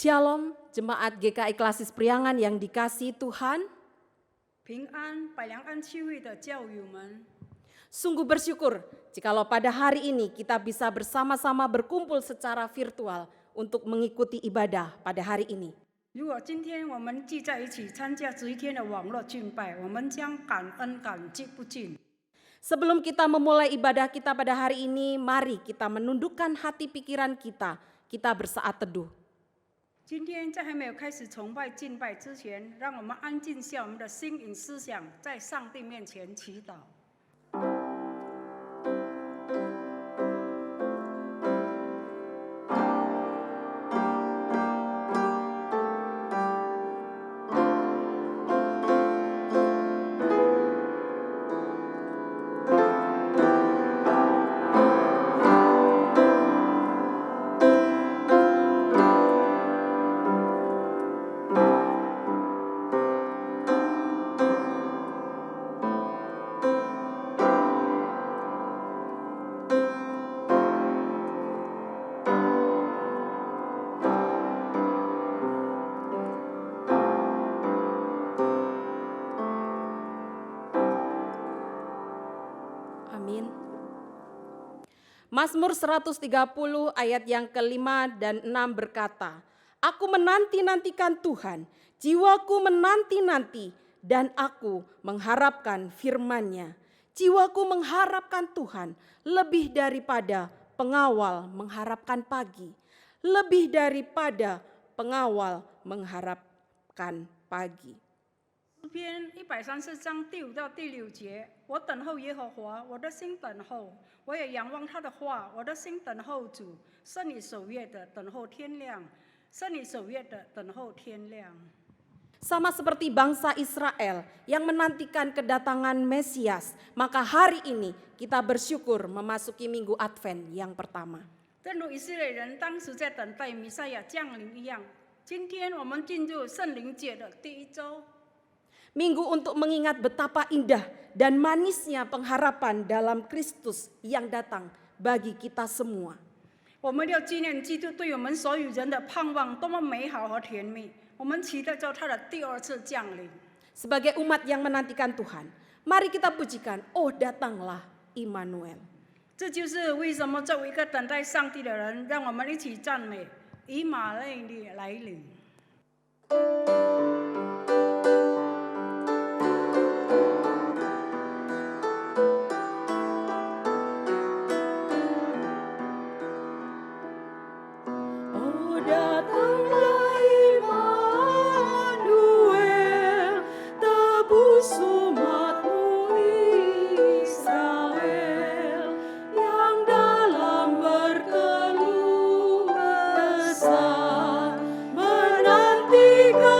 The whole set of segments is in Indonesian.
Shalom, jemaat GKI Klasis Priangan yang dikasihi Tuhan. 平安百良安区会的教友们， Sungguh bersyukur jikalau pada hari ini kita bisa bersama-sama berkumpul secara virtual untuk mengikuti ibadah pada hari ini. 如果今天我们聚在一起参加这一天的网络敬拜，我们将感恩感激不尽。 Sebelum kita memulai ibadah kita pada hari ini, mari kita menundukkan hati pikiran kita bersaat teduh. 今天在还没有开始崇拜敬拜之前，让我们安静下我们的心与思想，在上帝面前祈祷。 Amin. Mazmur 130 ayat yang ke-5 dan 6 berkata, Aku menanti-nantikan Tuhan, jiwaku menanti-nanti dan aku mengharapkan firman-Nya. Jiwaku mengharapkan Tuhan lebih daripada pengawal mengharapkan pagi. Lebih daripada pengawal mengharapkan pagi. 诗篇134章第5到第6节，我等候耶和华，我的心等候，我也仰望他的话，我的心等候主，圣你守约的等候天亮，圣你守约的等候天亮。 Sama seperti bangsa Israel yang menantikan kedatangan Mesias, maka hari ini kita bersyukur memasuki minggu Advent yang pertama. 正如以色列人当时在等待弥赛亚降临一样，今天我们进入圣灵节的第1周。 Minggu untuk mengingat betapa indah dan manisnya pengharapan dalam Kristus yang datang bagi kita semua. 我们要纪念基督对我们所有人的盼望多么美好和甜蜜，我们期待着他的第2次降临。 Sebagai umat yang menantikan Tuhan, mari kita pujikan, oh datanglah Immanuel. 这就是为什么作为一个等待上帝的人，让我们一起赞美以马内利来临。 Oh datanglah Immanuel, tebus umatmu Israel, yang dalam berkeluh kesah menantikan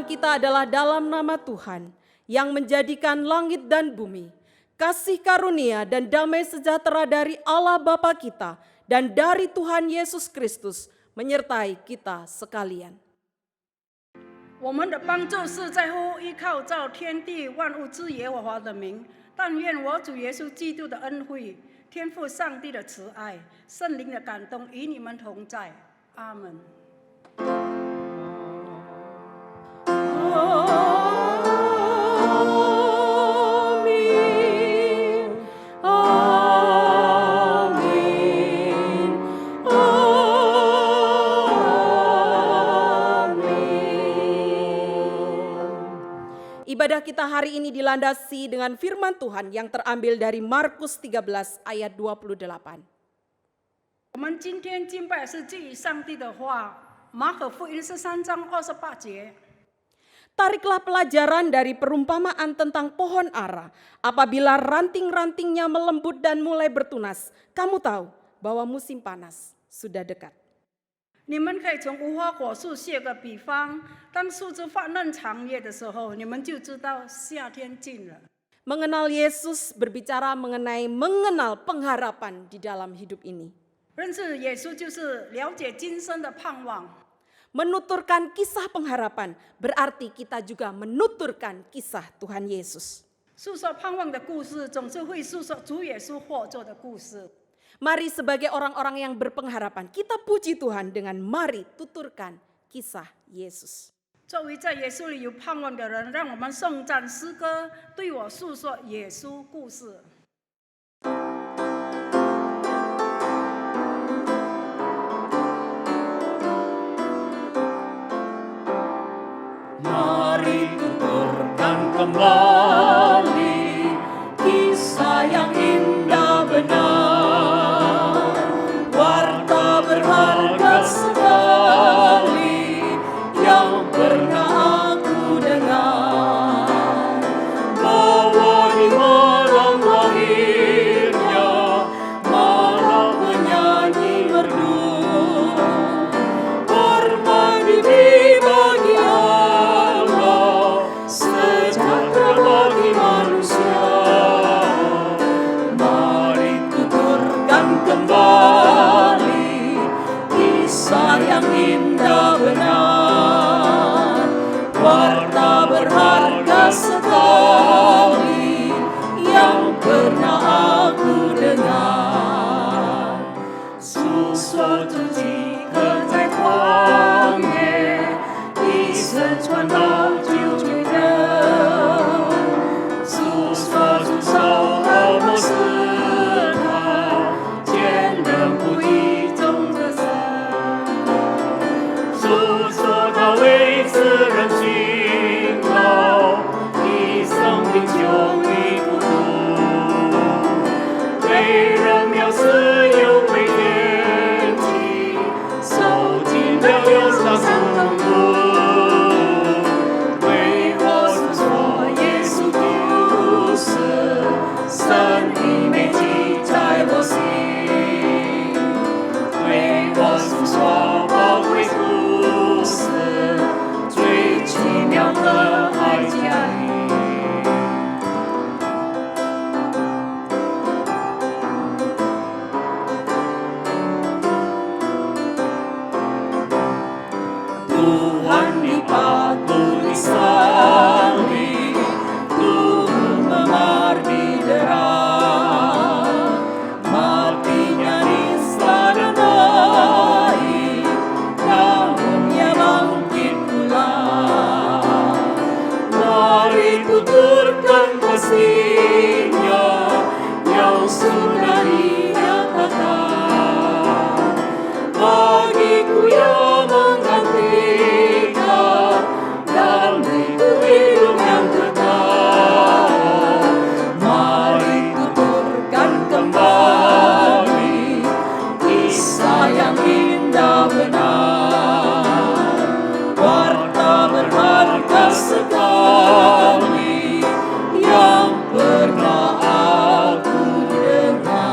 kita adalah dalam nama Tuhan yang menjadikan langit dan bumi. Kasih karunia dan damai sejahtera dari Allah Bapa kita dan dari Tuhan Yesus Kristus menyertai kita sekalian. 我们的帮助是在乎依靠造天地万物之耶和华的名。但愿我主耶稣基督的恩惠、天父上帝的慈爱、圣灵的感动与你们同在。阿门。 Ibadah kita hari ini dilandasi dengan firman Tuhan yang terambil dari Markus 13 ayat 28. 我们今天敬拜是基于上帝的话，马可福音13章28节。 Tariklah pelajaran dari perumpamaan tentang pohon ara. Apabila ranting-rantingnya melembut dan mulai bertunas, kamu tahu bahwa musim panas sudah dekat. 你们可以从无花果树写个比方，当树枝发嫩长叶的时候，你们就知道夏天近了。 Mengenal Yesus berbicara mengenai mengenal pengharapan di dalam hidup ini. 认识耶稣就是了解今生的盼望。 Menuturkan kisah pengharapan berarti kita juga menuturkan kisah Tuhan Yesus. 诉说盼望的故事，总是会诉说主耶稣获救的故事。 Mari sebagai orang-orang yang berpengharapan, kita puji Tuhan dengan mari tuturkan kisah Yesus. 作为在耶稣里有盼望的人，让我们颂赞诗歌，对我诉说耶稣故事。 Mari tuturkan kembali kisah yang indah benar, warta berharga sekali yang pernah aku dengar, bahwa di malam lahirnya malam menyanyi merdu, hormati bagi Allah, sejahtera bagi manusia. Mari tuturkan kembali kisah yang indah benar, warta berharga sekali yang pernah aku dengar. 诉说自己刻在旷野，一生传到救罪人。诉说出手和末世他，坚韧不移中的神。诉说他为此人辛劳，以生命救你孤独，为人藐视又被厌弃，受尽了忧伤痛苦。为我诉说耶稣的故事，神的美记在我心。为我诉说宝贵故事，最奇妙的爱家里。 Tuhan dipatut disali, Tuhan memar didera, matinya niscaya baik, namun ia bangkit pula. Mari tuturkan kasih-Nya yang sudah dinyatakan bagiku yang menggantikan dan beriku hidup yang kekal. Mari tuturkan kembali kisah yang indah benar, warta berharga sekali yang pernah aku dengar.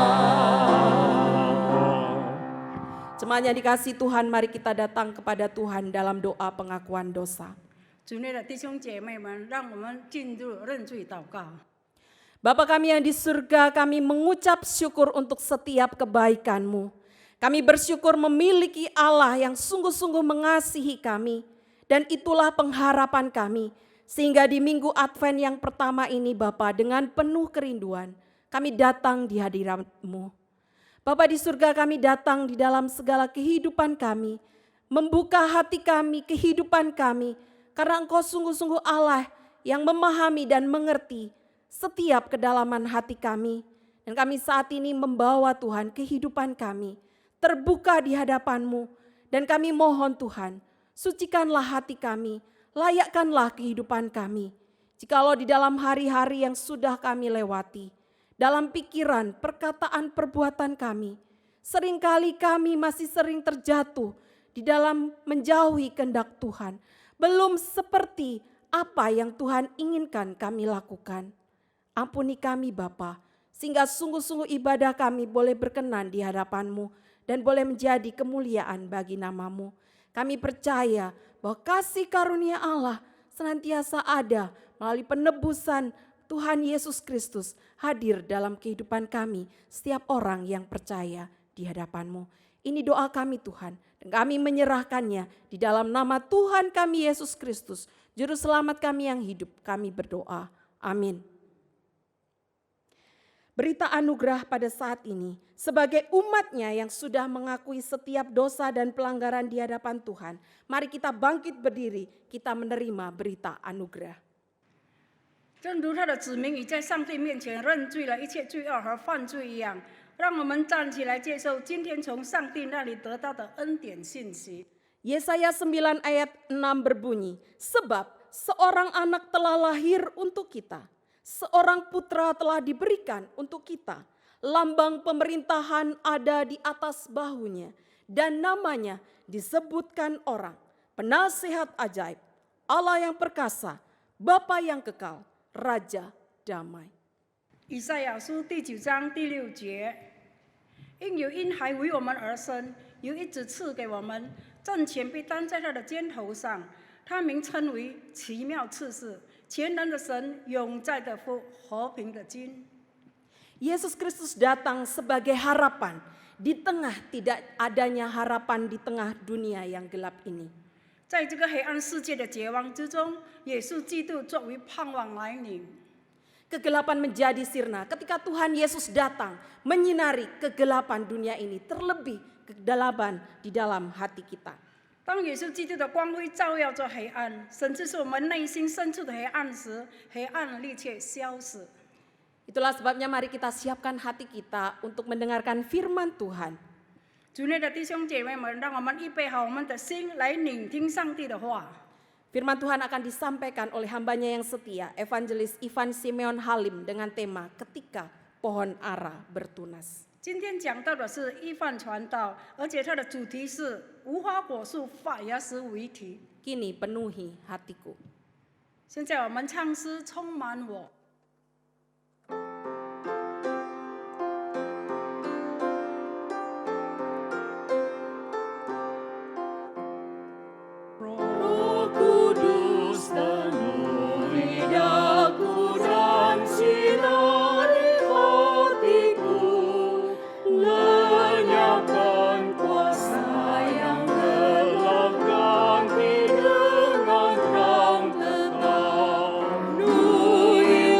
Jemaat yang dikasihi Tuhan, mari kita datang kepada Tuhan dalam doa pengakuan dosa. 主内的弟兄姐妹们，让我们进入认罪祷告。 Bapa kami yang di surga, kami mengucap syukur untuk setiap kebaikan-Mu. Kami bersyukur memiliki Allah yang sungguh-sungguh mengasihi kami. Dan itulah pengharapan kami. Sehingga di minggu Advent yang pertama ini Bapa, dengan penuh kerinduan, kami datang di hadirat-Mu. Bapa di surga, kami datang di dalam segala kehidupan kami. Membuka hati kami, kehidupan kami. Karena Engkau sungguh-sungguh Allah yang memahami dan mengerti setiap kedalaman hati kami. Dan kami saat ini membawa Tuhan kehidupan kami terbuka di hadapan-Mu. Dan kami mohon Tuhan, sucikanlah hati kami, layakkanlah kehidupan kami. Jikalau di dalam hari-hari yang sudah kami lewati, dalam pikiran, perkataan, perbuatan kami, seringkali kami masih sering terjatuh di dalam menjauhi kehendak Tuhan. Belum seperti apa yang Tuhan inginkan kami lakukan. Ampuni kami Bapa, sehingga sungguh-sungguh ibadah kami boleh berkenan di hadapan-Mu dan boleh menjadi kemuliaan bagi nama-Mu. Kami percaya bahwa kasih karunia Allah senantiasa ada melalui penebusan Tuhan Yesus Kristus hadir dalam kehidupan kami, setiap orang yang percaya di hadapan-Mu. Ini doa kami Tuhan, dan kami menyerahkannya di dalam nama Tuhan kami Yesus Kristus, Juru Selamat kami yang hidup, kami berdoa. Amin. Berita anugerah pada saat ini, sebagai umatnya yang sudah mengakui setiap dosa dan pelanggaran di hadapan Tuhan, mari kita bangkit berdiri, kita menerima berita anugerah. 正如他的子民已在上帝面前认罪了一切罪恶和犯罪一样，让我们站起来接受今天从上帝那里得到的恩典信息。 Yesaya 9 ayat 6 berbunyi, sebab seorang anak telah lahir untuk kita, seorang putra telah diberikan untuk kita, lambang pemerintahan ada di atas bahunya, dan namanya disebutkan orang, penasihat ajaib, Allah yang perkasa, Bapa yang kekal, Raja damai. 以赛亚书第9章第6节，因有婴孩为我们而生，有一子赐给我们，政权被担在他的肩头上，他名称为奇妙赐世，全能的神，永在的父，和平的君。 Yesus Kristus datang sebagai harapan di tengah tidak adanya harapan di tengah dunia yang gelap ini. 在这个黑暗世界的绝望之中，耶稣基督作为盼望来临。 Kegelapan menjadi sirna ketika Tuhan Yesus datang menyinari kegelapan dunia ini, terlebih kegelapan di dalam hati kita. 当耶稣基督的光辉照耀着黑暗，甚至是我们内心深处的黑暗时，黑暗的力却消失。 Itulah sebabnya mari kita siapkan hati kita untuk mendengarkan firman Tuhan. 主内的弟兄姐妹们，让我们预备好我们的心来聆听上帝的话。 Firman Tuhan akan disampaikan oleh hambanya yang setia, Evangelis Ivan Simeon Halim dengan tema ketika pohon ara bertunas. 今天讲到的是一饭传道，而且它的主题是无花果树发芽时为题。 Kini penuhi hatiku. 现在我们唱诗充满我。 Roh Kudus penuhi daku dan sinari hatiku, lenyapkan kuasa yang gelap ganti dengan terang tetap. Penuhi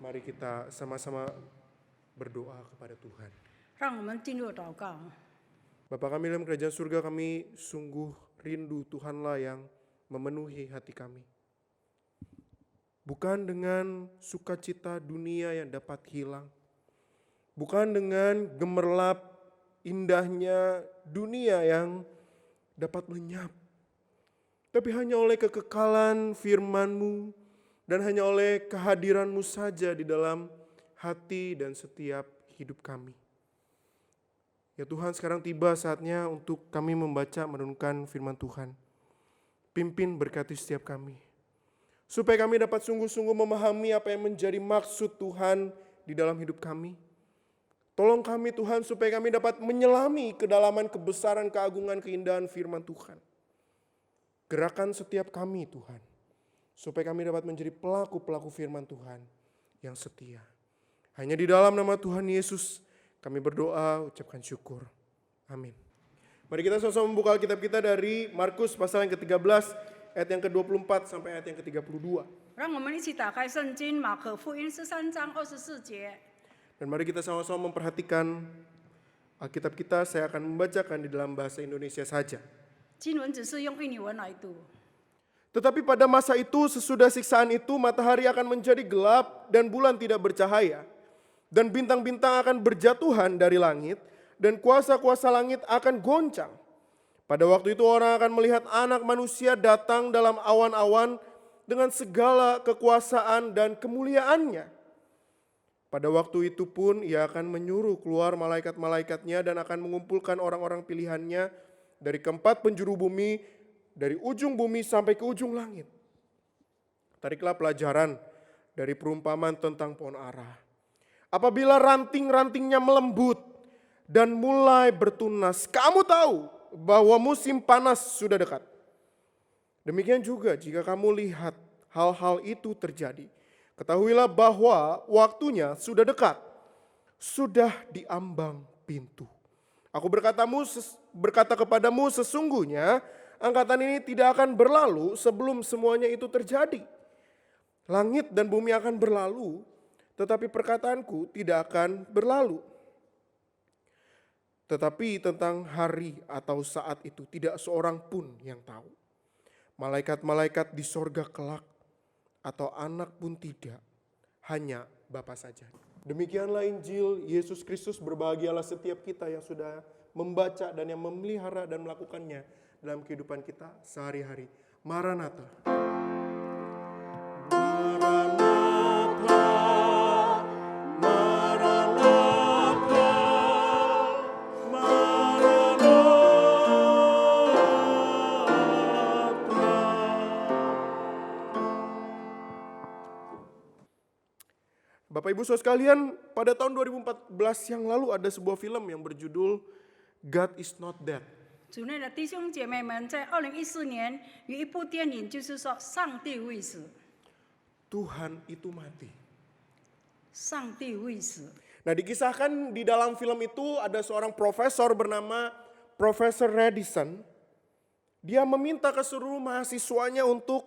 Mari kita sama-sama berdoa kepada Tuhan. 让我们进入祷告。 Bapa kami dalam kerajaan surga, kami sungguh rindu Tuhanlah yang memenuhi hati kami. Bukan dengan sukacita dunia yang dapat hilang. Bukan dengan gemerlap indahnya dunia yang dapat lenyap. Tapi hanya oleh kekekalan firman-Mu dan hanya oleh kehadiran-Mu saja di dalam hati dan setiap hidup kami. Ya Tuhan, sekarang tiba saatnya untuk kami membaca merenungkan firman Tuhan. Pimpin berkati setiap kami. Supaya kami dapat sungguh-sungguh memahami apa yang menjadi maksud Tuhan di dalam hidup kami. Tolong kami Tuhan supaya kami dapat menyelami kedalaman kebesaran, keagungan, keindahan firman Tuhan. Gerakan setiap kami Tuhan. Supaya kami dapat menjadi pelaku-pelaku firman Tuhan yang setia. Hanya di dalam nama Tuhan Yesus kami berdoa, ucapkan syukur. Amin. Mari kita sama-sama membuka Alkitab kita dari Markus pasal yang ke-13 ayat yang ke-24 sampai ayat yang ke-32. 让我们一起打开圣经马可福音13章24节。 Dan mari kita sama-sama memperhatikan Alkitab kita. Saya akan membacakan di dalam bahasa Indonesia saja. 经文只是用印尼文来读。 Tetapi pada masa itu sesudah siksaan itu matahari akan menjadi gelap dan bulan tidak bercahaya. Dan bintang-bintang akan berjatuhan dari langit dan kuasa-kuasa langit akan goncang. Pada waktu itu orang akan melihat anak manusia datang dalam awan-awan dengan segala kekuasaan dan kemuliaannya. Pada waktu itu pun ia akan menyuruh keluar malaikat-malaikatnya dan akan mengumpulkan orang-orang pilihannya dari keempat penjuru bumi, dari ujung bumi sampai ke ujung langit. Tariklah pelajaran dari perumpamaan tentang pohon ara. Apabila ranting-rantingnya melembut dan mulai bertunas, kamu tahu bahwa musim panas sudah dekat. Demikian juga jika kamu lihat hal-hal itu terjadi, ketahuilah bahwa waktunya sudah dekat, sudah diambang pintu. Aku berkata kepadamu, sesungguhnya angkatan ini tidak akan berlalu sebelum semuanya itu terjadi. Langit dan bumi akan berlalu, tetapi perkataanku tidak akan berlalu. Tetapi tentang hari atau saat itu tidak seorang pun yang tahu. Malaikat-malaikat di sorga kelak atau anak pun tidak, hanya Bapa saja. Demikianlah Injil Yesus Kristus. Berbahagialah setiap kita yang sudah membaca dan yang memelihara dan melakukannya dalam kehidupan kita sehari-hari. Maranatha. Bapak Ibu Saudara sekalian, pada tahun 2014 yang lalu ada sebuah film yang berjudul God is Not Dead. 主内的弟兄姐妹们，在2014年有一部电影，就是说上帝未死， Tuhan itu mati. 上帝未死。 Nah, dikisahkan di dalam film itu ada seorang profesor bernama Profesor Radisson. Dia meminta ke seluruh mahasiswanya untuk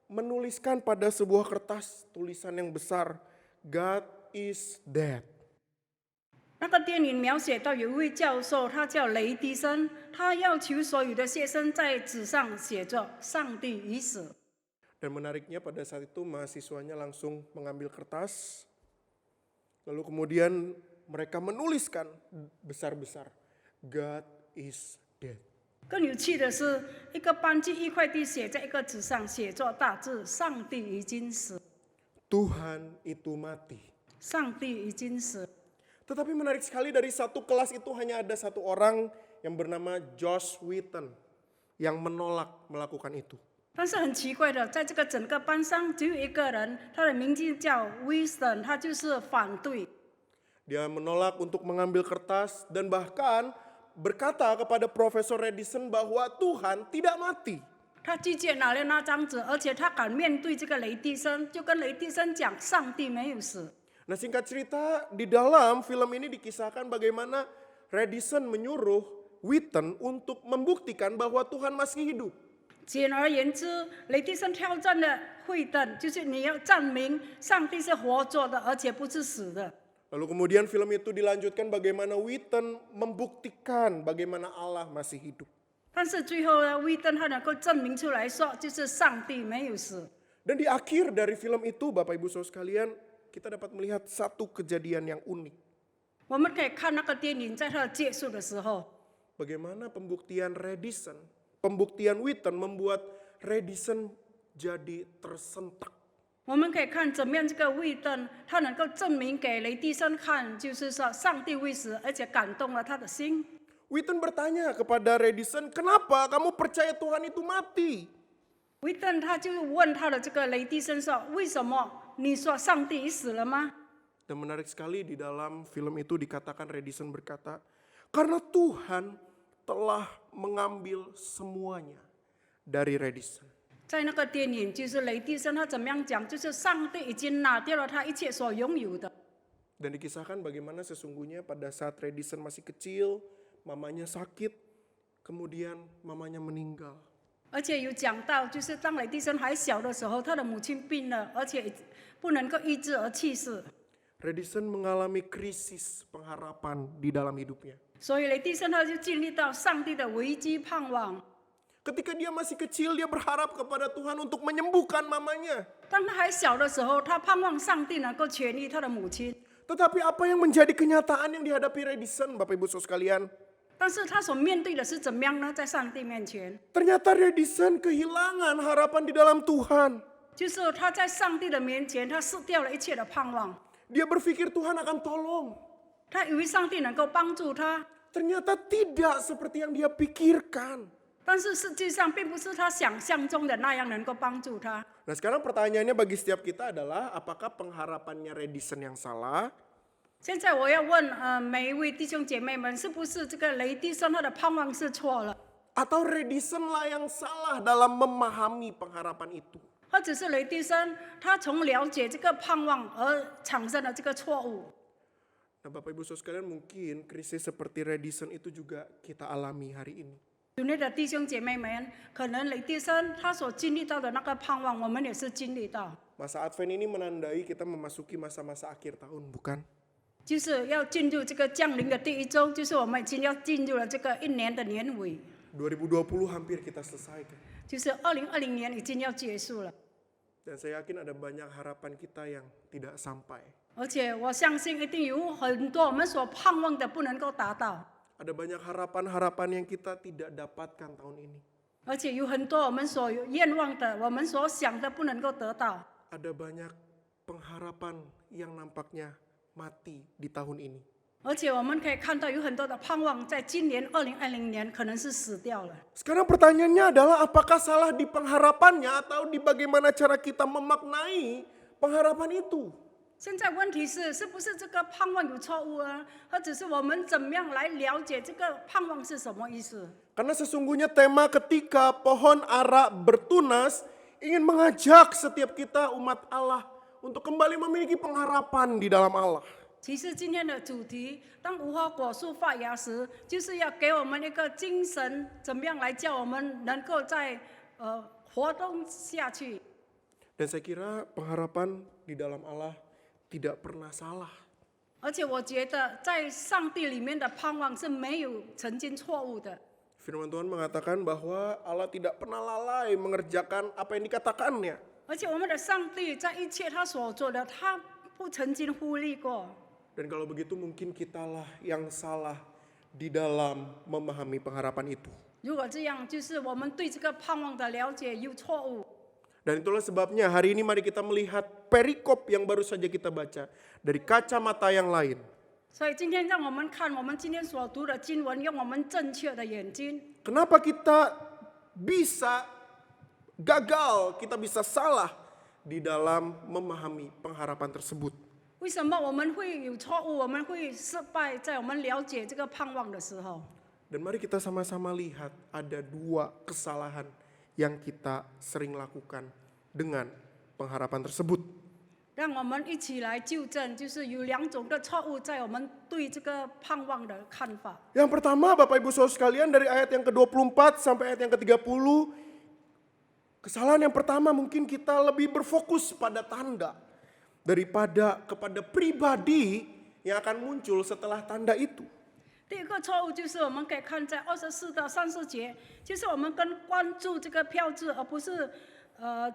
menuliskan pada sebuah kertas tulisan yang besar, God is dead. 那个电影描写到有一位教授，他叫雷迪森，他要求所有的学生在纸上写着“上帝已死”。 Dan menariknya pada saat itu mahasiswanya langsung mengambil kertas. Lalu kemudian mereka menuliskan besar-besar, God is dead. 更有趣的是，一个班级一块地写在一个纸上，写作大字“上帝已经死”， Tuhan itu mati. 上帝已经死。 Tetapi menarik sekali dari satu kelas itu hanya ada satu orang yang bernama Josh Wheaton yang menolak melakukan itu. 但是很奇怪的，在这个整个班上只有一个人，他的名字叫 Winston， 他就是反对。 Dia menolak untuk mengambil kertas dan bahkan berkata kepada Profesor Radisson bahwa Tuhan tidak mati. 他拒绝拿了那张纸，而且他敢面对这个雷迪森，就跟雷迪森讲：“上帝没有死。” Nah, singkat cerita, di dalam film ini dikisahkan bagaimana Radisson menyuruh Wheaton untuk membuktikan bahwa Tuhan masih hidup. 简而言之，雷迪森挑战的会等，就是你要证明上帝是活着的，而且不是死的。 Lalu kemudian film itu dilanjutkan bagaimana Witten membuktikan bagaimana Allah masih hidup. 但是最后呢，威登他能够证明出来说，就是上帝没有死。 Dan di akhir dari film itu, Bapak Ibu Saudara sekalian, kita dapat melihat satu kejadian yang unik. 我们可以看那个电影，在它结束的时候， Bagaimana pembuktian Redison, pembuktian Witten membuat Redison jadi tersentak. 我们可以看怎么样这个威登他能够证明给雷迪森看，就是说上帝未死，而且感动了他的心。 Witten bertanya kepada Redison, kenapa kamu percaya Tuhan itu mati? 威登他就问他的这个雷迪森说：“为什么你说上帝已死了吗？” Dan menarik sekali di dalam film itu dikatakan Redison berkata, karena Tuhan telah mengambil semuanya dari Redison. 在那个电影，就是雷迪森他怎么样讲，就是上帝已经拿掉了他一切所拥有的。 Dan dikisahkan bagaimana sesungguhnya pada saat Redison masih kecil, mamanya sakit, kemudian mamanya meninggal. 而且有讲到，就是当雷迪森还小的时候，他的母亲病了，而且不能够医治而去世。 Redison mengalami krisis pengharapan di dalam hidupnya. 所以雷迪森他就经历到上帝的危机盼望。 Ketika dia masih kecil, dia berharap kepada Tuhan untuk menyembuhkan mamanya. 当他还小的时候，他盼望上帝能够痊愈他的母亲。 Tetapi apa yang menjadi kenyataan yang dihadapi Redison, Bapak Ibu Saudara sekalian? 但是他所面对的是怎么样呢？在上帝面前， Ternyata Redison kehilangan harapan di dalam Tuhan. 就是他在上帝的面前，他失掉了一切的盼望。 Dia berpikir Tuhan akan tolong. 他以为上帝能够帮助他， Ternyata tidak seperti yang dia pikirkan. 但是实际上并不是他想象中的那样能够帮助他。 Nah sekarang pertanyaannya bagi setiap kita adalah apakah pengharapannya Redison yang salah? 现在我要问每一位弟兄姐妹们，是不是这个雷迪森他的盼望是错了， Atau Redison lah yang salah dalam memahami pengharapan itu? 或者是雷迪森他从了解这个盼望而产生了这个错误？ Nah Bapak Ibu Saudara sekalian, mungkin krisis seperti Redison itu juga kita alami hari ini. 主内的弟兄姐妹们，可能雷迪森他所经历到的那个盼望，我们也是经历到， Masa Advent ini menandai kita memasuki masa-masa akhir tahun, bukan? 就是要进入这个降临的第一周，就是我们已经要进入了这个一年的年尾， 2020 hampir kita selesaikan. 就是2020年已经要结束了。 Dan saya yakin ada banyak harapan kita yang tidak sampai. 而且我相信一定有很多我们所盼望的不能够达到， Ada banyak harapan-harapan yang kita tidak dapatkan tahun ini. 而且有很多我们所愿望的、我们所想的不能够得到。 Ada banyak pengharapan yang nampaknya mati di tahun ini. 而且我们可以看到有很多的盼望，在今年2020年可能是死掉了。 Sekarang pertanyaannya adalah apakah salah di pengharapannya atau di bagaimana cara kita memaknai pengharapan itu? 现在问题是，是不是这个盼望有错误啊？或者是我们怎么样来了解这个盼望是什么意思？ Karena sesungguhnya tema ketika pohon ara bertunas ingin mengajak setiap kita umat Allah untuk kembali memiliki pengharapan di dalam Allah. 其实今天的主题，当无花果树发芽时，就是要给我们一个精神，怎么样来叫我们能够在活动下去。 Dan saya kira pengharapan di dalam Allah tidak pernah salah. 而且我觉得，在上帝里面的盼望是没有曾经错误的。 Firman Tuhan mengatakan bahwa Allah tidak pernah lalai mengerjakan apa yang dikatakannya. 而且我们的上帝在一切他所做的，他不曾经忽略过。 Dan kalau begitu mungkin kitalah yang salah di dalam memahami pengharapan itu. 如果这样，就是我们对这个盼望的了解有错误。 Dan itulah sebabnya hari ini mari kita melihat perikop yang baru saja kita baca dari kacamata yang lain. 所以今天让我们看我们今天所读的经文，用我们正确的眼睛。 Kenapa kita bisa gagal, kita bisa salah di dalam memahami pengharapan tersebut? 为什么我们会有错误？我们会失败，在我们了解这个盼望的时候。 Dan mari kita sama-sama lihat ada dua kesalahan yang kita sering lakukan dengan pengharapan tersebut. 让我们一起来纠正，就是有两种的错误在我们对这个盼望的看法。 Yang pertama Bapak Ibu Saudara sekalian dari ayat yang ke-24 sampai ayat yang ke-30, Kesalahan yang pertama mungkin kita lebih berfokus pada tanda daripada kepada pribadi yang akan muncul setelah tanda itu. 第一个错误就是我们可以看在24到30节，就是我们更关注这个标志，而不是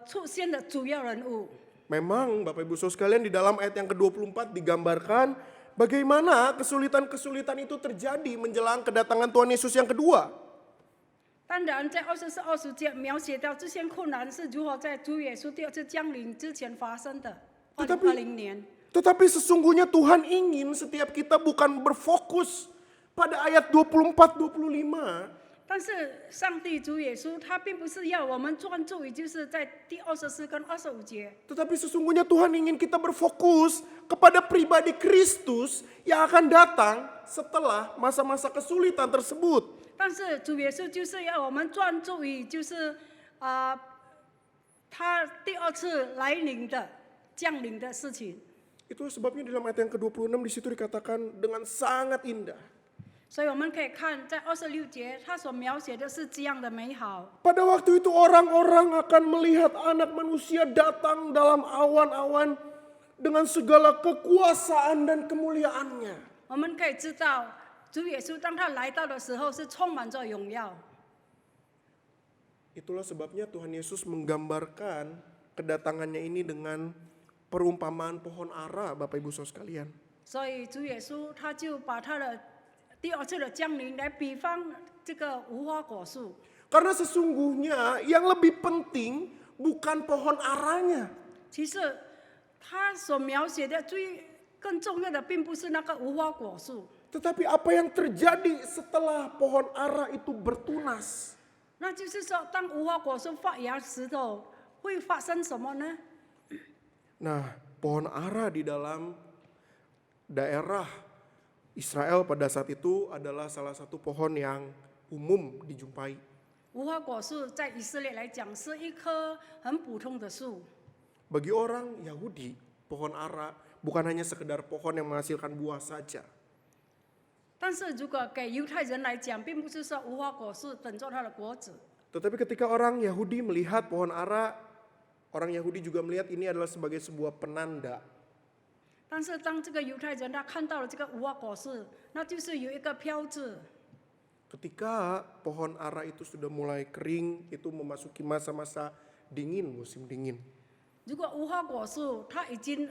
出现的主要人物。 Memang Bapak Ibu Saudara sekalian di dalam ayat yang ke-24 digambarkan bagaimana kesulitan-kesulitan itu terjadi menjelang kedatangan Tuhan Yesus yang kedua. 当然，在24、20节描写到这些困难是如何在主耶稣第二次降临之前发生的。2020年， Tetapi sesungguhnya Tuhan ingin setiap kita bukan berfokus pada ayat 24-25. 但是上帝主耶稣他并不是要我们专注于就是在第24跟25节， Tetapi sesungguhnya Tuhan ingin kita berfokus kepada pribadi Kristus yang akan datang setelah masa-masa kesulitan tersebut. 但是主耶稣就是要我们专注于就是他第二次来临的降临的事情。 Itu sebabnya dalam ayat yang ke-26 di situ dikatakan dengan sangat indah. 所以我们可以看在26节，他所描写的是这样的美好。 Pada waktu itu orang-orang akan melihat anak manusia datang dalam awan-awan dengan segala kekuasaan dan kemuliaannya. 我们可以知道，主耶稣当他来到的时候是充满着荣耀。 Itulah sebabnya Tuhan Yesus menggambarkan kedatangannya ini dengan perumpamaan pohon ara, Bapak Ibu Saudara sekalian. 所以主耶稣他就把他的第二次的降临来比方这个无花果树。 Karena sesungguhnya yang lebih penting bukan pohon aranya. 其实他所描写的更重要的并不是那个无花果树， Tetapi apa yang terjadi setelah pohon ara itu bertunas? 那就是说，当无花果树发芽时候，会发生什么呢？ Nah, pohon ara di dalam daerah Israel pada saat itu adalah salah satu pohon yang umum dijumpai. 无花果树在以色列来讲是一棵很普通的树， Bagi orang Yahudi, pohon ara bukan hanya sekedar pohon yang menghasilkan buah saja. 但是如果给犹太人来讲，并不是说无花果树等着它的果子， Tetapi ketika orang Yahudi melihat pohon ara, orang Yahudi juga melihat ini adalah sebagai sebuah penanda. 但是当这个犹太人他看到了这个无花果树，那就是有一个标志。 Ketika pohon ara itu sudah mulai kering, itu memasuki masa-masa dingin, musim dingin. 如果无花果树它已经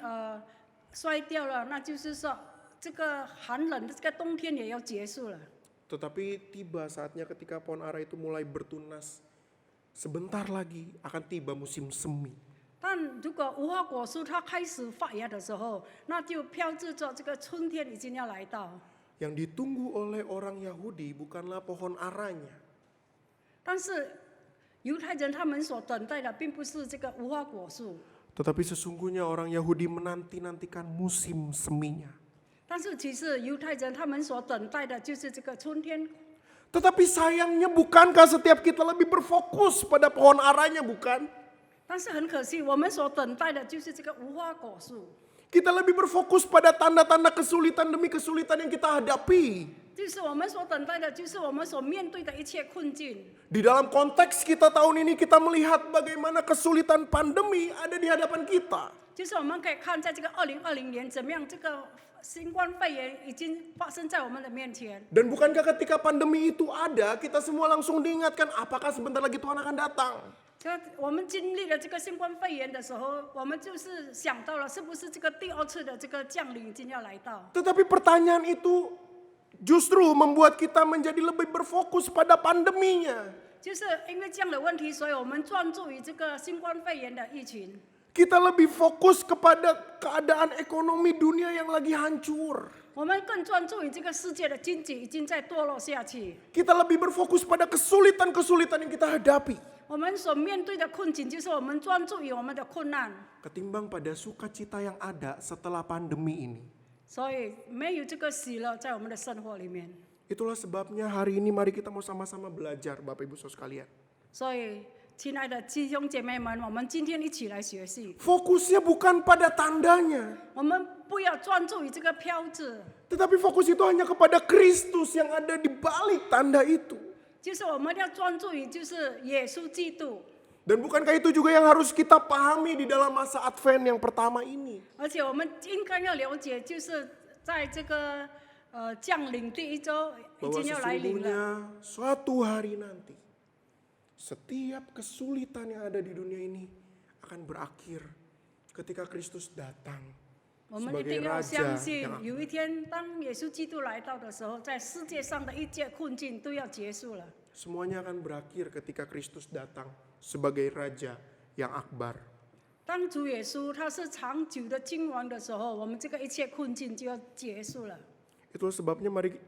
衰掉了，那就是说这个寒冷的这个冬天也要结束了。 Tetapi tiba saatnya ketika pohon ara itu mulai bertunas, sebentar lagi akan tiba musim semi. 但如果无花果树它开始发芽的时候，那就标志着这个春天已经要来到。 Yang ditunggu oleh orang Yahudi bukanlah pohon aranya, 但是犹太人他们所等待的并不是这个无花果树， tetapi sesungguhnya orang Yahudi menanti-nantikan musim seminya. 但是其实犹太人他们所等待的就是这个春天。 Tetapi sayangnya bukankah setiap kita lebih berfokus pada pohon aranya, bukan? 但是很可惜，我们所等待的就是这个无花果树， Kita lebih berfokus pada tanda-tanda kesulitan demi kesulitan yang kita hadapi. 就是我们所等待的，就是我们所面对的一切困境。 Di dalam konteks kita tahun ini kita melihat bagaimana kesulitan pandemi ada di hadapan kita. 就是我们可以看，在这个2020年，怎么样这个新冠肺炎已经发生在我们的面前。 Dan bukankah ketika pandemi itu ada, kita semua langsung diingatkan apakah sebentar lagi Tuhan akan datang? 我们经历了这个新冠肺炎的时候，我们就是想到了，是不是这个第二次的这个降临已经要来到？ Tetapi pertanyaan itu justru membuat kita menjadi lebih berfokus pada pandeminya. 就是因为这样的问题，所以我们专注于这个新冠肺炎的疫情。 Kita lebih fokus kepada keadaan ekonomi dunia yang lagi hancur. 我们更专注于这个世界的经济已经在堕落下去， Kita lebih berfokus pada kesulitan-kesulitan yang kita hadapi. 我们所面对的困境就是我们专注于我们的困难， Ketimbang pada sukacita yang ada setelah pandemi ini. 所以没有这个喜乐在我们的生活里面。 Itulah sebabnya hari ini mari kita mau sama-sama belajar Bapak Ibu Saudara sekalian. 所以，亲爱的弟兄姐妹们，我们今天一起来学习。 Fokusnya bukan pada tandanya. 我们不要专注于这个标志， Tetapi fokus itu hanya kepada Kristus yang ada di balik tanda itu. 就是我们要专注于就是耶稣基督。Dan bukankah itu juga yang harus kita pahami di dalam masa Advent yang pertama ini? 而且我们应该要了解，就是在这个降临第一周已 Bahwa 经要来临了。 sesungguhnya suatu hari nanti setiap kesulitan yang ada di dunia ini akan berakhir ketika Kristus datang 我们一 sebagai 定要 Raja 相信 yang，有一天当耶稣基督来到的时候，在世界上的一切困境都要结束了。 semuanya akan berakhir ketika Kristus datang sebagai Raja yang akbar. 当主耶稣他是长久的君王的时候，我们这个一切困境就要结束了。 Itulah sebabnya mari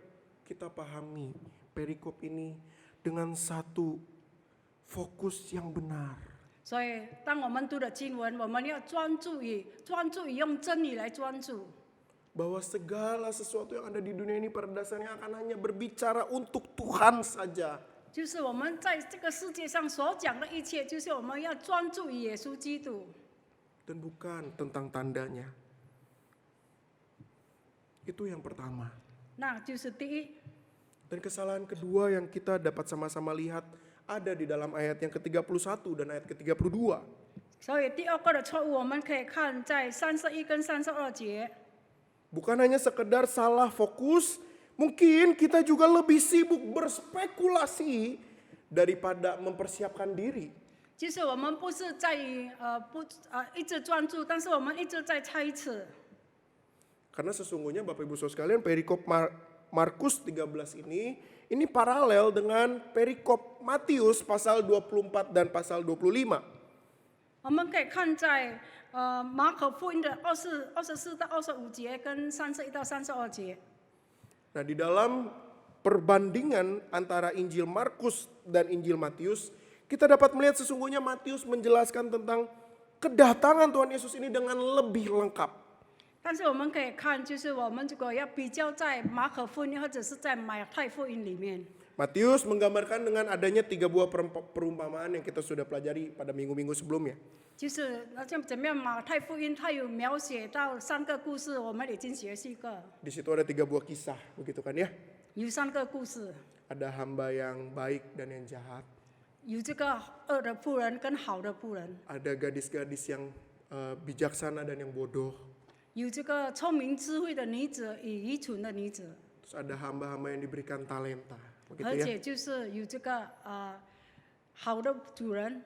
kita pahami perikop ini dengan satu fokus yang benar. 所以，当我们读的经文，我们要专注于用真理来专注。 Bahwa segala sesuatu yang ada di dunia ini pada dasarnya akan hanya berbicara untuk Tuhan saja. 就是我们在这个世界上所讲的一切，就是我们要专注于耶稣基督， Dan bukan tentang tandanya. Itu yang pertama. 那就是第一。 Dan kesalahan kedua yang kita dapat sama-sama lihat ada di dalam ayat yang ke-31 dan ayat ke-32. 所以第二个的错误，我们可以看在31跟32节。 Bukan hanya sekedar salah fokus, mungkin kita juga lebih sibuk berspekulasi daripada mempersiapkan diri. 就是我们不是在于一直专注，但是我们一直在猜测。 Karena sesungguhnya Bapak Ibu Saudara sekalian perikop Markus 13 ini paralel dengan perikop Matius pasal 24 dan pasal 25. 我们可以看在马可福音的24到25节跟31到32节。 Nah, di dalam perbandingan antara Injil Markus dan Injil Matius, kita dapat melihat sesungguhnya Matius menjelaskan tentang kedatangan Tuhan Yesus ini dengan lebih lengkap. 但是我们可以看，就是我们如果要比较在马可福音或者是在马太福音里面， Matius menggambarkan dengan adanya 3 buah perumpamaan yang kita sudah pelajari pada minggu-minggu sebelumnya. 就是像怎么样，马太福音它有描写到3个故事，我们已经学习过， Di situ ada 3 buah kisah, begitu kan ya? 有3个故事， Ada hamba yang baik dan yang jahat. 有这个恶的妇人跟好的妇人， Ada gadis-gadis yang bijaksana dan yang bodoh. 有这个聪明智慧的女子与愚蠢的女子， Terus ada hamba-hamba yang diberikan talenta, 而 begitu ya? 且就是有这个好的主人。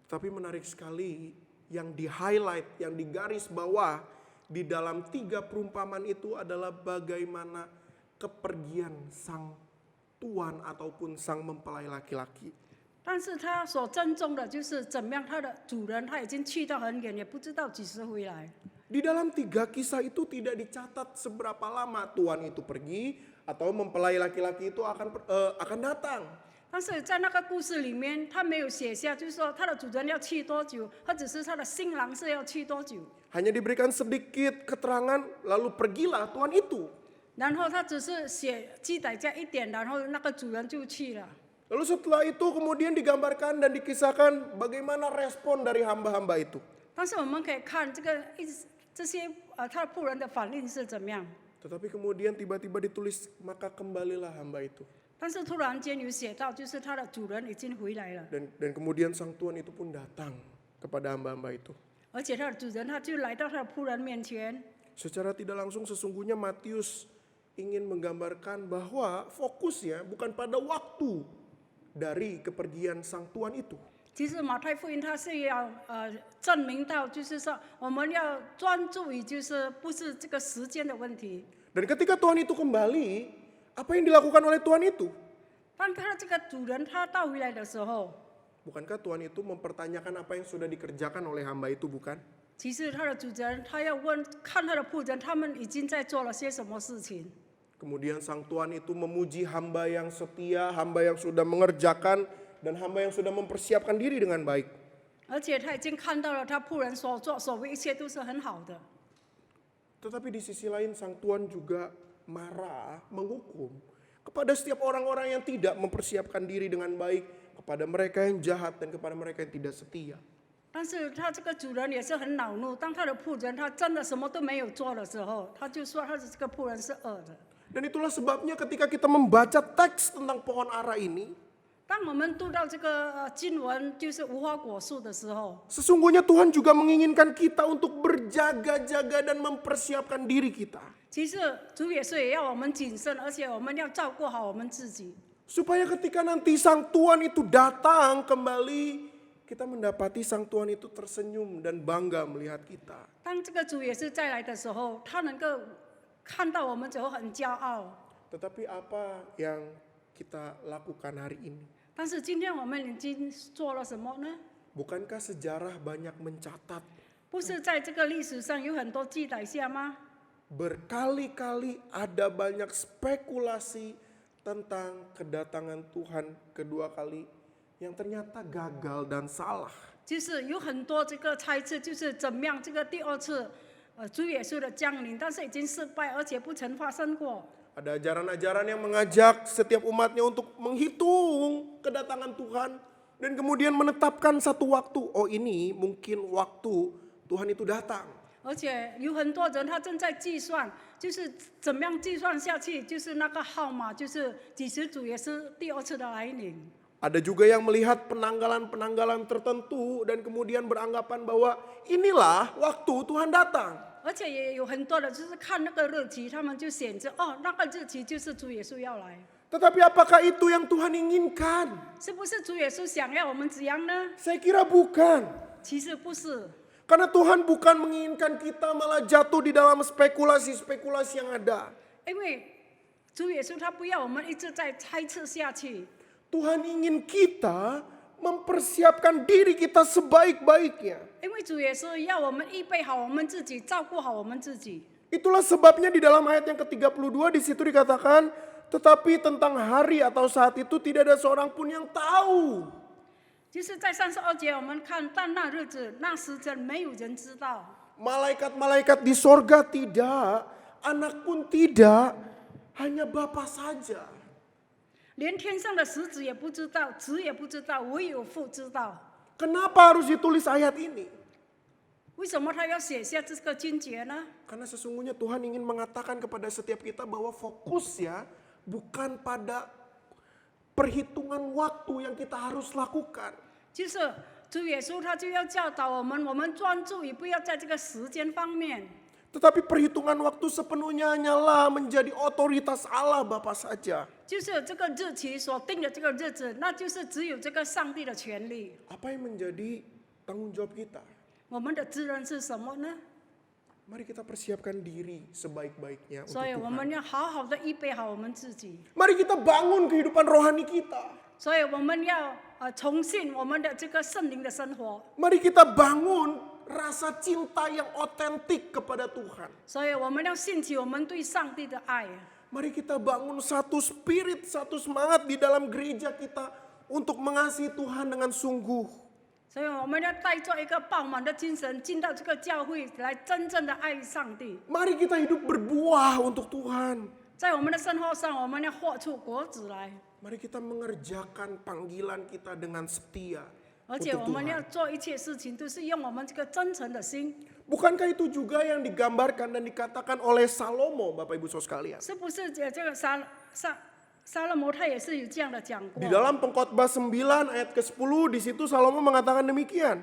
Tapi menarik sekali yang di-highlight, yang digaris bawah di dalam 3 perumpamaan itu adalah bagaimana kepergian sang tuan ataupun sang mempelai laki-laki. 但是他所珍重的就是怎么样，他的主人他已经去到很远，也不知道几时回来。 Di dalam 3 kisah itu tidak dicatat seberapa lama tuan itu pergi atau mempelai laki-laki itu akan datang. 但是在那个故事里面，他没有写下，就是说他的主人要去多久，或者是他的新郎是要去多久。 Hanya diberikan sedikit keterangan lalu pergilah tuan itu. 然后他只是记载这一点，然后那个主人就去了。 Lalu setelah itu kemudian digambarkan dan dikisahkan bagaimana respon dari hamba-hamba itu. 但是我们可以看这些他的仆人的反应是怎么样。 Tetapi kemudian tiba-tiba ditulis maka kembalilah hamba itu. 但是突然间有写到，就是他的主人已经回来了， Dan kemudian sang tuan itu pun datang kepada hamba-hamba itu. 而且他的主人他就来到他的仆人面前。 Secara tidak langsung sesungguhnya Matius ingin menggambarkan bahwa fokusnya bukan pada waktu dari kepergian sang tuan itu. 其实马太福音它是要证明到，就是说我们要专注于，就是不是这个时间的问题。 Dan ketika tuan itu kembali, apa yang dilakukan oleh tuan itu? 当他这个主人他到回来的时候， Bukankah tuan itu mempertanyakan apa yang sudah dikerjakan oleh hamba itu, bukan? 其实他的主人他要看他的仆人，他们已经在做了些什么事情。 Kemudian sang tuan itu memuji hamba yang setia, hamba yang sudah mengerjakan, dan hamba yang sudah mempersiapkan diri dengan baik. 而且他已经看到了他仆人所作所为一切都是很好的。 Tetapi di sisi lain sang tuan juga marah, menghukum kepada setiap orang-orang yang tidak mempersiapkan diri dengan baik, kepada mereka yang jahat dan kepada mereka yang tidak setia. 但是他这个主人也是很恼怒，当他的仆人他真的什么都没有做的时候，他就说他的这个仆人是恶的。 Dan itulah sebabnya ketika kita membaca teks tentang pohon ara ini, 当我们读到这个经文，就是无花果树的时候， Sesungguhnya Tuhan juga menginginkan kita untuk berjaga-jaga dan mempersiapkan diri kita. 其实主耶稣也要我们谨慎，而且我们要照顾好我们自己。 Supaya ketika nanti Sang Tuhan itu datang kembali, kita mendapati Sang Tuhan itu tersenyum dan bangga melihat kita. 当这个主耶稣再来的时候，他能够看到我们之后很骄傲。 Tetapi apa yang kita lakukan hari ini? 但是今天我们已经做了什么呢？ Bukankah sejarah banyak mencatat 不是在这个历史上有很多记载下吗？ berkali-kali ada banyak spekulasi tentang kedatangan Tuhan kedua kali yang ternyata gagal dan salah. 就是有很多这个猜测，就是怎么样这个第二次主耶稣的降临，但是已经失败，而且不曾发生过。 Ada ajaran-ajaran yang mengajak setiap umatnya untuk menghitung kedatangan Tuhan dan kemudian menetapkan satu waktu. Oh, ini mungkin waktu Tuhan itu datang. 而且有很多人他正在计算，就是怎么样计算下去，就是那个号码，就是几时主耶稣第二次的来临。 Ada juga yang melihat penanggalan-penanggalan tertentu dan kemudian beranggapan bahwa inilah waktu Tuhan datang. 而且也有很多的，就是看那个日期，他们就选择哦，那个日期就是主耶稣要来。 Tetapi apakah itu yang Tuhan inginkan? 是不是主耶稣想要我们这样呢？ Saya kira bukan. 其实不是， Karena Tuhan bukan menginginkan kita malah jatuh di dalam spekulasi-spekulasi yang ada. 因为主耶稣他不要我们一直在猜测下去。 Tuhan ingin kita mempersiapkan diri kita sebaik-baiknya. 因为主耶稣要我们预备好我们自己，照顾好我们自己。 Itulah sebabnya di dalam ayat yang ke-32 di situ dikatakan, tetapi tentang hari atau saat itu tidak ada seorang pun yang tahu. 就是在32节我们看，但那日子、那时辰，没有人知道。 Malaikat-malaikat di sorga tidak, anak pun tidak, hanya Bapa saja. 连天上的使者也不知道，子也不知道，唯有父知道。 Kenapa harus ditulis ayat ini? 为什么他要写下这个经节呢？ Karena sesungguhnya Tuhan ingin mengatakan kepada setiap kita bahwa fokusnya bukan pada perhitungan waktu yang kita harus lakukan. 就是主耶稣他就要教导我们，我们专注于不要在这个时间方面， Tetapi perhitungan waktu sepenuhnya hanyalah menjadi otoritas Allah Bapa saja. 就是这个日期所定的这个日子，那就是只有这个上帝的权利。 Apa yang menjadi tanggung jawab kita? 我们的责任是什么呢？ Mari kita persiapkan diri sebaik-baiknya untuk 所以我们 Tuhan. 要好好的预备好我们自己， Mari kita bangun kehidupan rohani kita. 所以我们要重信我们的这个圣灵的生活， Mari kita bangun rasa cinta yang otentik kepada Tuhan. 所以我们要兴起我们对上帝的爱。 Mari kita bangun satu spirit, satu semangat di dalam gereja kita untuk mengasihi Tuhan dengan sungguh. 所以我们要带着一个饱满的精神进到这个教会来，真正的爱上帝。 Mari kita hidup berbuah untuk Tuhan. 在我们的生活上，我们要活出果子来， Mari kita mengerjakan panggilan kita dengan setia 而且 untuk 我们要 Tuhan. 做一切事情都是用我们这个真诚的心， Bukankah itu juga yang digambarkan dan dikatakan oleh Salomo, Bapak Ibu Saudara sekalian? 是不是？这个撒勒摩他也是有这样的讲过 Di，dalam Pengkhotbah 9 ayat ke-10 di situ Salomo mengatakan demikian.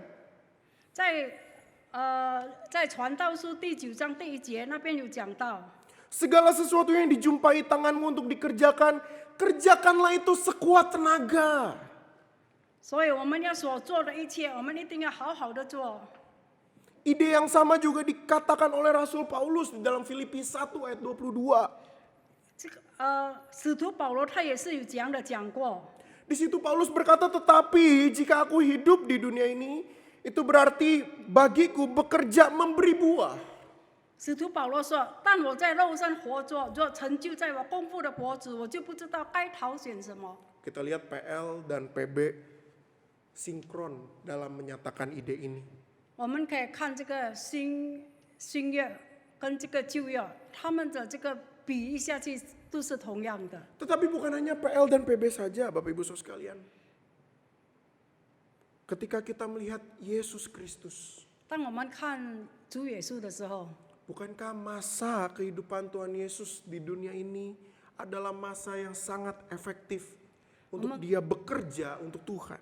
在传道书第9章第1节那边有讲到， Segala sesuatu yang dijumpai tanganmu untuk dikerjakan, kerjakanlah itu sekuat tenaga. 所以我们要所做的一切，我们一定要好好的做。 Ide yang sama juga dikatakan oleh Rasul Paulus di dalam Filipi 1 ayat 22. 这个使徒保罗他也是有这样的讲过， Di situ Paulus berkata, tetapi jika aku hidup di dunia ini, itu berarti bagiku bekerja memberi buah. 使徒保罗说：“但我在肉身活着，若成就在我功夫的果子，我就不知道该挑选什么。” Kita lihat PL dan PB sinkron dalam menyatakan ide ini. 我们可以看这个新约跟这个旧约，他们的这个比喻下去都是同样的。 Tetapi bukan hanya PL dan PB saja, Bapak Ibu Saudara sekalian. Ketika kita melihat Yesus Kristus, 当我们看主耶稣的时候， bukankah masa kehidupan Tuhan Yesus di dunia ini adalah masa yang sangat efektif untuk dia bekerja untuk Tuhan.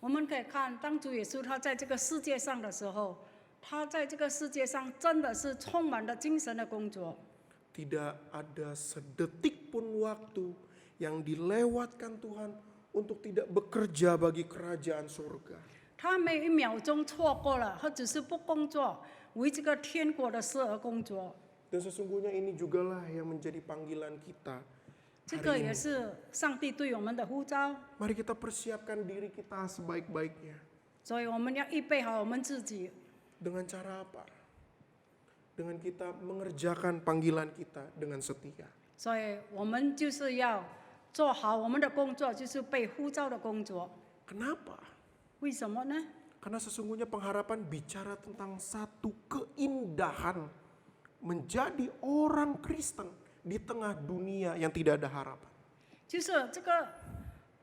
我们可以看，当主耶稣他在这个世界上的时候，他在这个世界上真的是充满了精神的工作。 Tidak ada sedetik pun waktu yang dilewatkan Tuhan untuk tidak bekerja bagi kerajaan surga. 他没有一秒钟错过了，他只是不工作，为这个天国的事而工作。 Dan sesungguhnya ini jugalah yang menjadi panggilan kita 这个 hari 也 ini. 是上帝对我们的呼召， Mari kita persiapkan diri kita sebaik-baiknya. 所以我们要预备好我们自己。 Dengan cara apa? Dengan kita mengerjakan panggilan kita dengan setia. 所以我们就是要做好我们的工作，就是被呼召的工作。 Kenapa? 为什么呢？ Karena sesungguhnya pengharapan bicara tentang satu keindahan menjadi orang Kristen di tengah dunia yang tidak ada harapan. 就是这个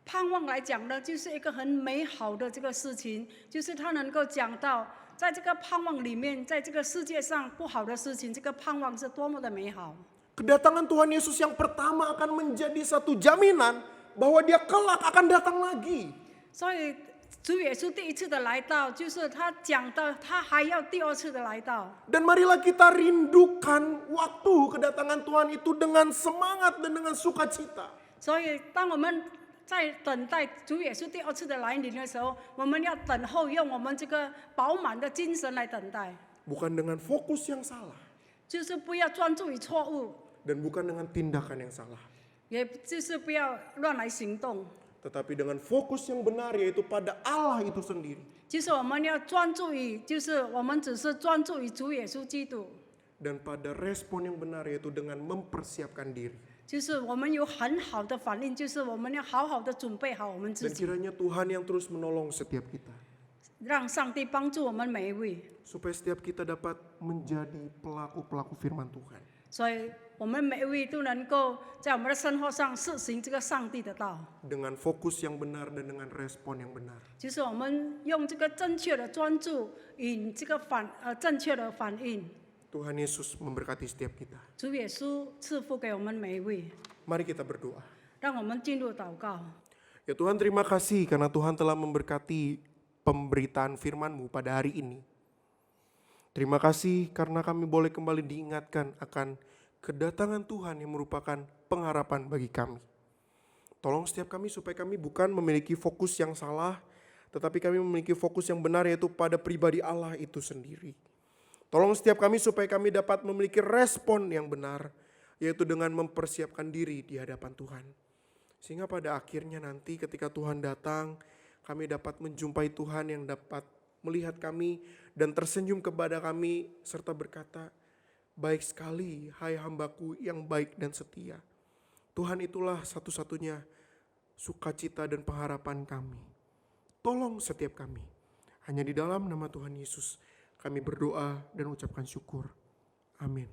盼望来讲呢，就是一个很美好的这个事情，就是它能够讲到，在这个盼望里面，在这个世界上不好的事情，这个盼望是多么的美好。 Kedatangan Tuhan Yesus yang pertama akan menjadi satu jaminan bahwa dia kelak akan datang lagi. 所以主耶稣第一次的来到，就是他讲到他还要第二次的来到。 Dan marilah kita rindukan waktu kedatangan Tuhan itu dengan semangat dan dengan sukacita. 所以当我们在等待主耶稣第二次的来临的时候，我们要等候，用我们这个饱满的精神来等待， Bukan dengan fokus yang salah 就是不要专注于错误， dan bukan dengan tindakan yang salah. 也就是不要乱来行动。 Tetapi dengan fokus yang benar yaitu pada Allah itu sendiri. 就是我们要专注于，就是我们只是专注于主耶稣基督， Dan pada respon yang benar yaitu dengan mempersiapkan diri. 就是我们有很好的反应，就是我们要好好的准备好我们自 Dan 己， kiranya Tuhan yang terus menolong setiap kita. 让上帝帮助我们每一位。 Supaya setiap kita dapat menjadi pelaku-pelaku firman Tuhan. 所以我们每一位都能够在我们的生活上实行这个上帝的道， Dengan fokus yang benar dan dengan respon yang benar. 就是我们用这个正确的专注与这个正确的反应。 Tuhan Yesus memberkati setiap kita. 主耶稣赐福给我们每一位， Mari kita berdoa. 让我们进入祷告。 Ya Tuhan, terima kasih karena Tuhan telah memberkati pemberitaan firman-Mu pada hari ini. Terima kasih karena kami boleh kembali diingatkan akan kedatangan Tuhan yang merupakan pengharapan bagi kami. Tolong setiap kami supaya kami bukan memiliki fokus yang salah, tetapi kami memiliki fokus yang benar yaitu pada pribadi Allah itu sendiri. Tolong setiap kami supaya kami dapat memiliki respon yang benar, yaitu dengan mempersiapkan diri di hadapan Tuhan. Sehingga pada akhirnya nanti ketika Tuhan datang, kami dapat menjumpai Tuhan yang dapat melihat kami dan tersenyum kepada kami serta berkata, "Baik sekali, hai hambaku yang baik dan setia." Tuhan itulah satu-satunya sukacita dan pengharapan kami. Tolong setiap kami. Hanya di dalam nama Tuhan Yesus kami berdoa dan ucapkan syukur. Amin.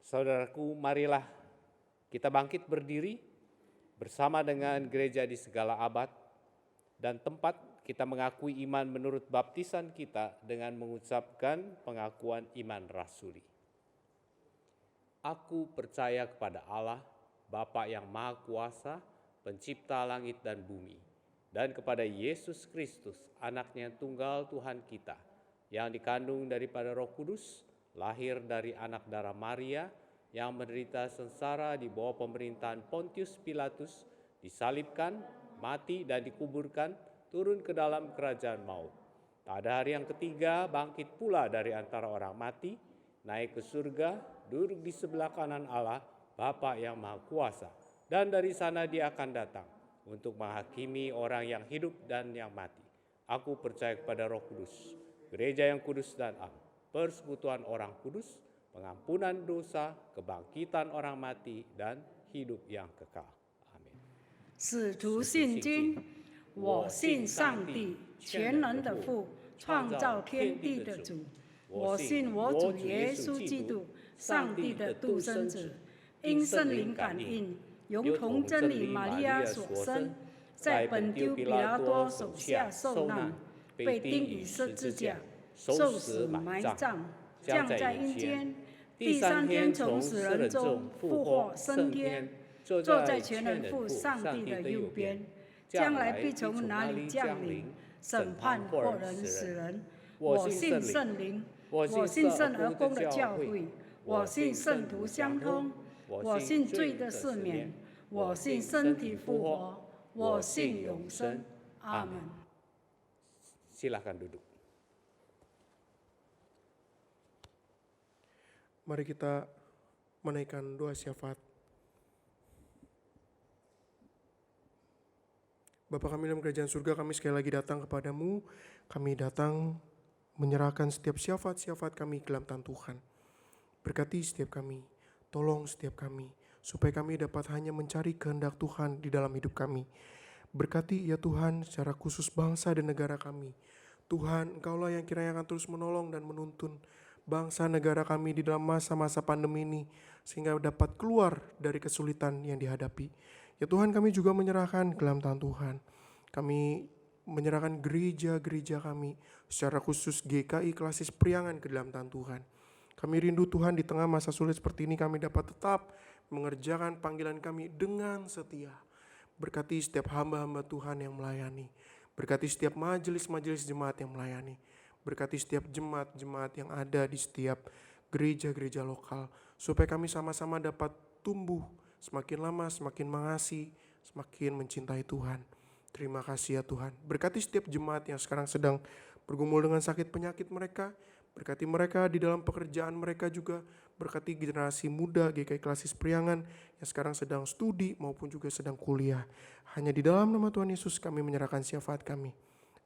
Saudaraku, marilah kita bangkit berdiri bersama dengan gereja di segala abad dan tempat kita mengakui iman menurut baptisan kita dengan mengucapkan pengakuan iman rasuli. Aku percaya kepada Allah, Bapa yang Maha Kuasa, pencipta langit dan bumi, dan kepada Yesus Kristus, anaknya tunggal Tuhan kita, yang dikandung daripada Roh Kudus, lahir dari anak darah Maria, yang menderita sengsara di bawah pemerintahan Pontius Pilatus, disalibkan, mati dan dikuburkan, turun ke dalam kerajaan maut. Pada hari yang ketiga bangkit pula dari antara orang mati, naik ke surga, duduk di sebelah kanan Allah, Bapa yang Maha Kuasa, dan dari sana dia akan datang untuk menghakimi orang yang hidup dan yang mati. Aku percaya kepada Roh Kudus, gereja yang kudus dan am, persekutuan orang kudus, pengampunan dosa, kebangkitan orang mati, dan hidup yang kekal. Amin. 使徒信经，我信上帝，全能的父，创造天地的主。我信我主耶稣基督，上帝的独生子，因圣灵感应，由童真理玛利亚所生，在本丢比拉多手下受难，被钉于十字架，受死埋葬，降在阴间，第三天从死人中复活升天，坐坐在在全能父上帝的右边，将来必从哪里降临，审判活人死人。我信圣灵，我信圣而公的教会，我信圣徒相通，我信罪的赦免，我信身体复活，我信永生。阿门。 Silakan duduk. Mari kita menaikkan doa syafaat. Bapa kami dalam kerajaan surga, kami sekali lagi datang kepadamu. Kami datang menyerahkan setiap syafaat-syafaat kami ke dalam tangan Tuhan. Berkati setiap kami, tolong setiap kami, supaya kami dapat hanya mencari kehendak Tuhan di dalam hidup kami. Berkati ya Tuhan secara khusus bangsa dan negara kami. Tuhan, Engkaulah yang kiranya akan terus menolong dan menuntun bangsa negara kami di dalam masa-masa pandemi ini, sehingga dapat keluar dari kesulitan yang dihadapi. Ya Tuhan, kami juga menyerahkan ke dalam tangan Tuhan. Kami menyerahkan gereja-gereja kami, secara khusus GKI Klasis Priangan ke dalam tangan Tuhan. Kami rindu Tuhan di tengah masa sulit seperti ini kami dapat tetap mengerjakan panggilan kami dengan setia. Berkati setiap hamba-hamba Tuhan yang melayani. Berkati setiap majelis-majelis jemaat yang melayani. Berkati setiap jemaat-jemaat yang ada di setiap gereja-gereja lokal. Supaya kami sama-sama dapat tumbuh semakin lama, semakin mengasihi, semakin mencintai Tuhan. Terima kasih ya Tuhan. Berkati setiap jemaat yang sekarang sedang bergumul dengan sakit penyakit mereka. Berkati mereka di dalam pekerjaan mereka juga. Berkati generasi muda GKI Klasis Priangan yang sekarang sedang studi maupun juga sedang kuliah. Hanya di dalam nama Tuhan Yesus kami menyerahkan syafaat kami.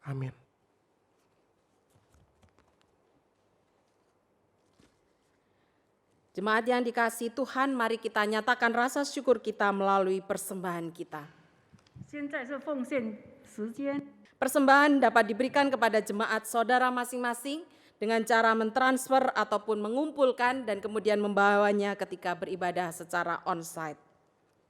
Amin. Jemaat yang dikasihi Tuhan, mari kita nyatakan rasa syukur kita melalui persembahan kita. 现在是奉献时间。 Persembahan dapat diberikan kepada jemaat saudara masing-masing dengan cara mentransfer ataupun mengumpulkan dan kemudian membawanya ketika beribadah secara onsite.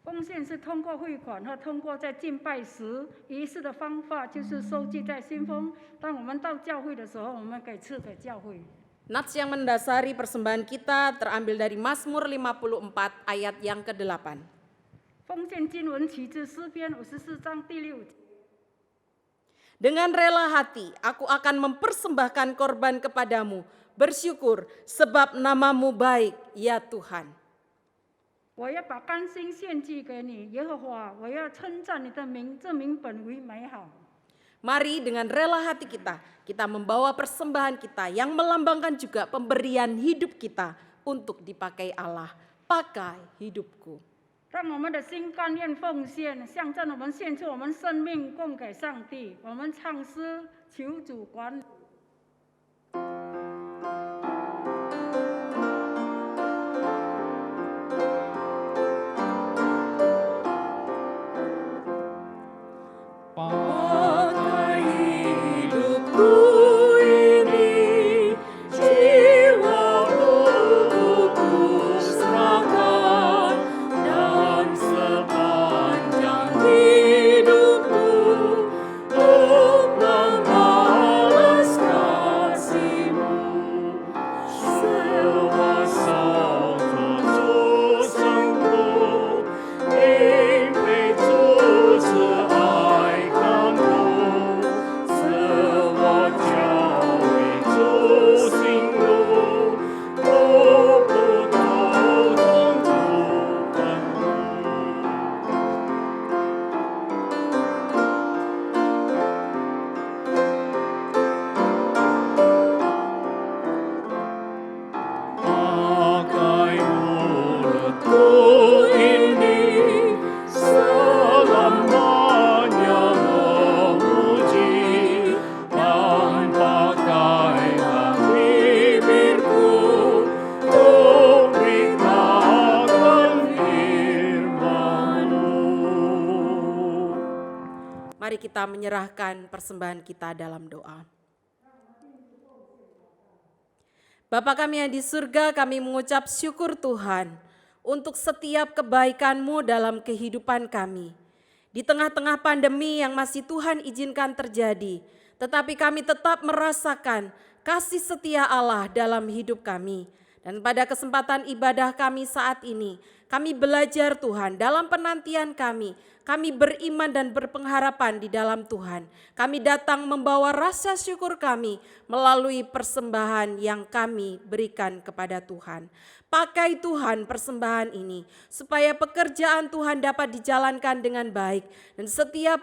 奉献是通过汇款和通过在敬拜时仪式的方法，就是收据在信封。当我们到教会的时候，我们给赐给教会。 Nats yang mendasari persembahan kita terambil dari Mazmur 54 ayat yang ke-8. 奉献经文取自诗篇54章第6节。 Dengan rela hati aku akan mempersembahkan korban kepadamu, bersyukur sebab namamu baik, ya Tuhan. 我要把甘心献祭给你，耶和华，我要称赞你的名，这名本为美好。 Mari dengan rela hati kita membawa persembahan kita yang melambangkan juga pemberian hidup kita untuk dipakai Allah. Pakai hidupku. 让我们的心甘愿奉献，象征我们献出我们生命供给上帝。我们唱诗，求主管理。 Pakai hidupku ini, jiwaku ku serahkan, dan sepanjang hidupku untuk membalas kasih-Mu. Sewaktu Tuhan sanggup, 因为主是爱看顾，赐我教会主心路，不不头痛不困苦。 Pakai mulutku ini selamanya memuji, dan pakailah bibirku untuk beritakan firman-Mu. Mari kita menyerahkan persembahan kita dalam doa. Bapa kami yang di surga, kami mengucap syukur Tuhan untuk setiap kebaikan-Mu dalam kehidupan kami. Di tengah-tengah pandemi yang masih Tuhan izinkan terjadi, tetapi kami tetap merasakan kasih setia Allah dalam hidup kami. Dan pada kesempatan ibadah kami saat ini, kami belajar Tuhan dalam penantian kami beriman dan berpengharapan di dalam Tuhan. Kami datang membawa rasa syukur kami melalui persembahan yang kami berikan kepada Tuhan. Pakai Tuhan persembahan ini supaya pekerjaan Tuhan dapat dijalankan dengan baik. Dan setiap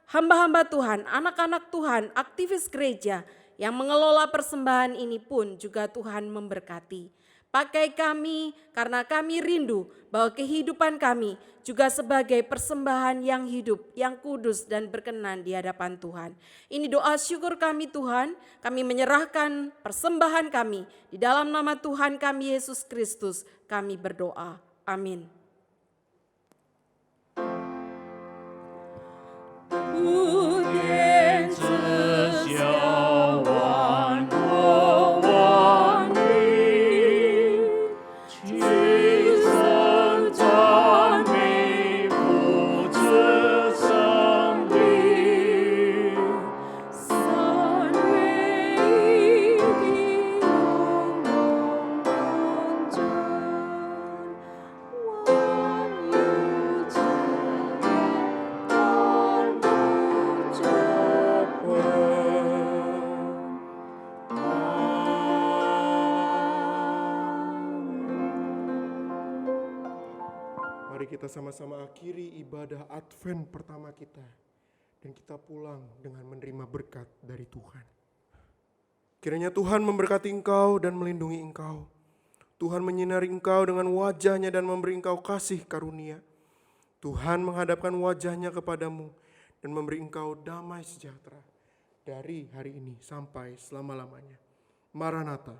hamba-hamba Tuhan, anak-anak Tuhan, aktivis gereja yang mengelola persembahan ini pun juga Tuhan memberkati. Pakai kami karena kami rindu bahwa kehidupan kami juga sebagai persembahan yang hidup, yang kudus dan berkenan di hadapan Tuhan. Ini doa syukur kami Tuhan, kami menyerahkan persembahan kami di dalam nama Tuhan kami Yesus Kristus, kami berdoa. Amin. Mari kita sama-sama akhiri ibadah Advent pertama kita. Dan kita pulang dengan menerima berkat dari Tuhan. Kiranya Tuhan memberkati engkau dan melindungi engkau. Tuhan menyinari engkau dengan wajahnya dan memberi engkau kasih karunia. Tuhan menghadapkan wajahnya kepadamu dan memberi engkau damai sejahtera. Dari hari ini sampai selama-lamanya. Maranatha.